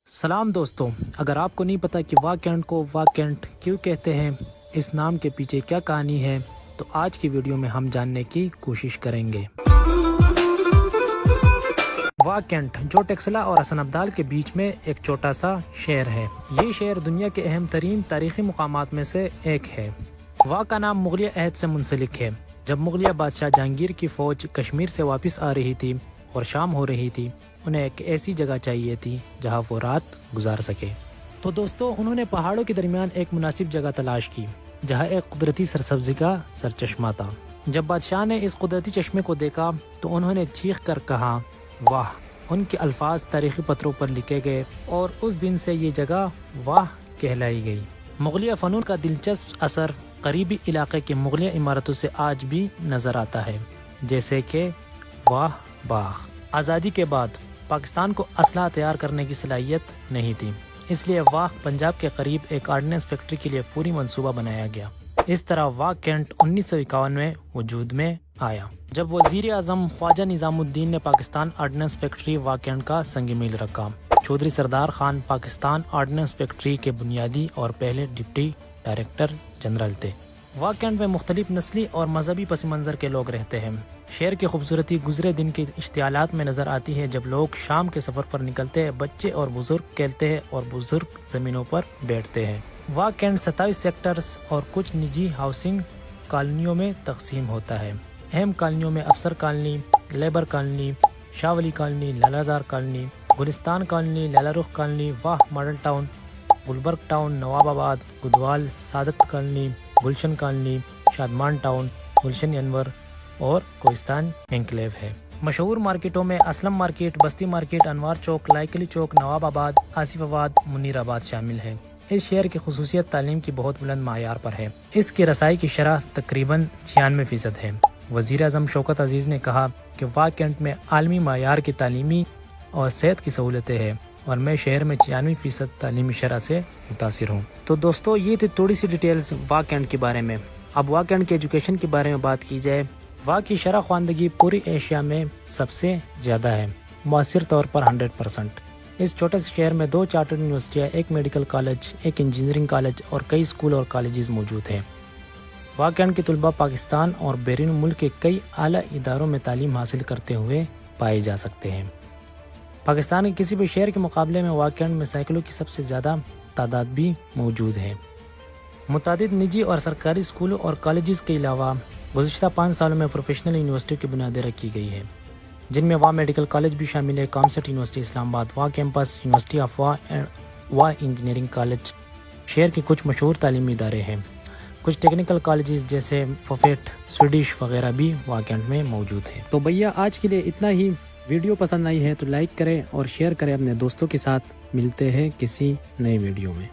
سلام دوستوں، اگر آپ کو نہیں پتا کہ واہ کینٹ کو واہ کینٹ کیوں کہتے ہیں، اس نام کے پیچھے کیا کہانی ہے، تو آج کی ویڈیو میں ہم جاننے کی کوشش کریں گے۔ واہ کینٹ جو ٹیکسلا اور حسن ابدال کے بیچ میں ایک چھوٹا سا شہر ہے۔ یہ شہر دنیا کے اہم ترین تاریخی مقامات میں سے ایک ہے۔ واہ کا نام مغلیہ عہد سے منسلک ہے، جب مغلیہ بادشاہ جہانگیر کی فوج کشمیر سے واپس آ رہی تھی اور شام ہو رہی تھی، انہیں ایک ایسی جگہ چاہیے تھی جہاں وہ رات گزار سکے۔ تو دوستو، انہوں نے پہاڑوں کے درمیان ایک مناسب جگہ تلاش کی جہاں ایک قدرتی سرسبزی کا سرچشمہ تھا۔ جب بادشاہ نے اس قدرتی چشمے کو دیکھا تو انہوں نے چیخ کر کہا واہ۔ ان کے الفاظ تاریخی پتھروں پر لکھے گئے اور اس دن سے یہ جگہ واہ کہلائی گئی۔ مغلیہ فنون کا دلچسپ اثر قریبی علاقے کے مغلیہ عمارتوں سے آج بھی نظر آتا ہے، جیسے کہ واہ باغ۔ آزادی کے بعد پاکستان کو اسلحہ تیار کرنے کی صلاحیت نہیں تھی، اس لیے واہ پنجاب کے قریب ایک آرڈننس فیکٹری کے لیے پوری منصوبہ بنایا گیا۔ اس طرح واہ کینٹ 1951 میں وجود میں آیا، جب وزیر اعظم خواجہ نظام الدین نے پاکستان آرڈننس فیکٹری واہ کینٹ کا سنگ میل رکھا۔ چودھری سردار خان پاکستان آرڈننس فیکٹری کے بنیادی اور پہلے ڈپٹی ڈائریکٹر جنرل تھے۔ واہ کینٹ میں مختلف نسلی اور مذہبی پس منظر کے لوگ رہتے ہیں۔ شہر کی خوبصورتی گزرے دن کے اشتعالات میں نظر آتی ہے، جب لوگ شام کے سفر پر نکلتے ہیں، بچے اور بزرگ کھیلتے ہیں اور بزرگ زمینوں پر بیٹھتے ہیں۔ واہ کینٹ 27 سیکٹرز اور کچھ نجی ہاؤسنگ کالونیوں میں تقسیم ہوتا ہے۔ اہم کالونیوں میں افسر colony, labour colony, Shah Wali colony, لالہ زار کالونی، گلستان کالونی، لیلا رخ کالونی، واہ ماڈل ٹاؤن، گلبرگ ٹاؤن، نواب آباد، گدوال، سعادت کالونی، گلشن کالونی، شادمان ٹاؤن، گلشن انور اور کوہستان انکلیو ہے۔ مشہور مارکیٹوں میں اسلم مارکیٹ، بستی مارکیٹ، انوار چوک، لائکلی چوک، نواب آباد، آصف آباد، منیر آباد شامل ہیں۔ اس شہر کی خصوصیت تعلیم کی بہت بلند معیار پر ہے۔ اس کی رسائی کی شرح تقریباً 96% ہے۔ وزیر اعظم شوکت عزیز نے کہا کہ واہ کینٹ میں عالمی معیار کی تعلیمی اور صحت کی سہولتیں ہیں اور میں شہر میں 96% تعلیمی شرح سے متاثر ہوں۔ تو دوستو، یہ تھی تھوڑی سی ڈیٹیلز واہ کینٹ کے بارے میں۔ اب واہ کینٹ کے ایجوکیشن کے بارے میں بات کی جائے، واہ کی شرح خواندگی پوری ایشیا میں سب سے زیادہ ہے، مؤثر طور پر 100%۔ اس چھوٹے سے شہر میں 2 چارٹرڈ یونیورسٹیاں، ایک میڈیکل کالج، ایک انجینئرنگ کالج اور کئی اسکول اور کالجز موجود ہیں۔ واہ کینٹ کے طلباء پاکستان اور بیرون ملک کے کئی اعلیٰ اداروں میں تعلیم حاصل کرتے ہوئے پائے جا سکتے ہیں۔ پاکستان کے کسی بھی شہر کے مقابلے میں واہ کینٹ میں سائیکلوں کی سب سے زیادہ تعداد بھی موجود ہے۔ متعدد نجی اور سرکاری اسکولوں اور کالجز کے علاوہ گزشتہ 5 سالوں میں پروفیشنل یونیورسٹیوں کی بنیادیں رکھی گئی ہیں، جن میں واہ میڈیکل کالج بھی شامل ہے، کامسٹ یونیورسٹی اسلام آباد، واہ کیمپس، یونیورسٹی آف واہ انجینئرنگ کالج۔ شہر کے کچھ مشہور تعلیمی ادارے ہیں، کچھ ٹیکنیکل کالجز جیسے فوفیٹ، سویڈش وغیرہ بھی واہ کینٹ میں موجود ہیں۔ تو بھیا، آج کے لیے اتنا ہی۔ ویڈیو پسند آئی ہے تو لائک کریں اور شیئر کریں اپنے دوستوں کے ساتھ۔ ملتے ہیں کسی نئے ویڈیو میں۔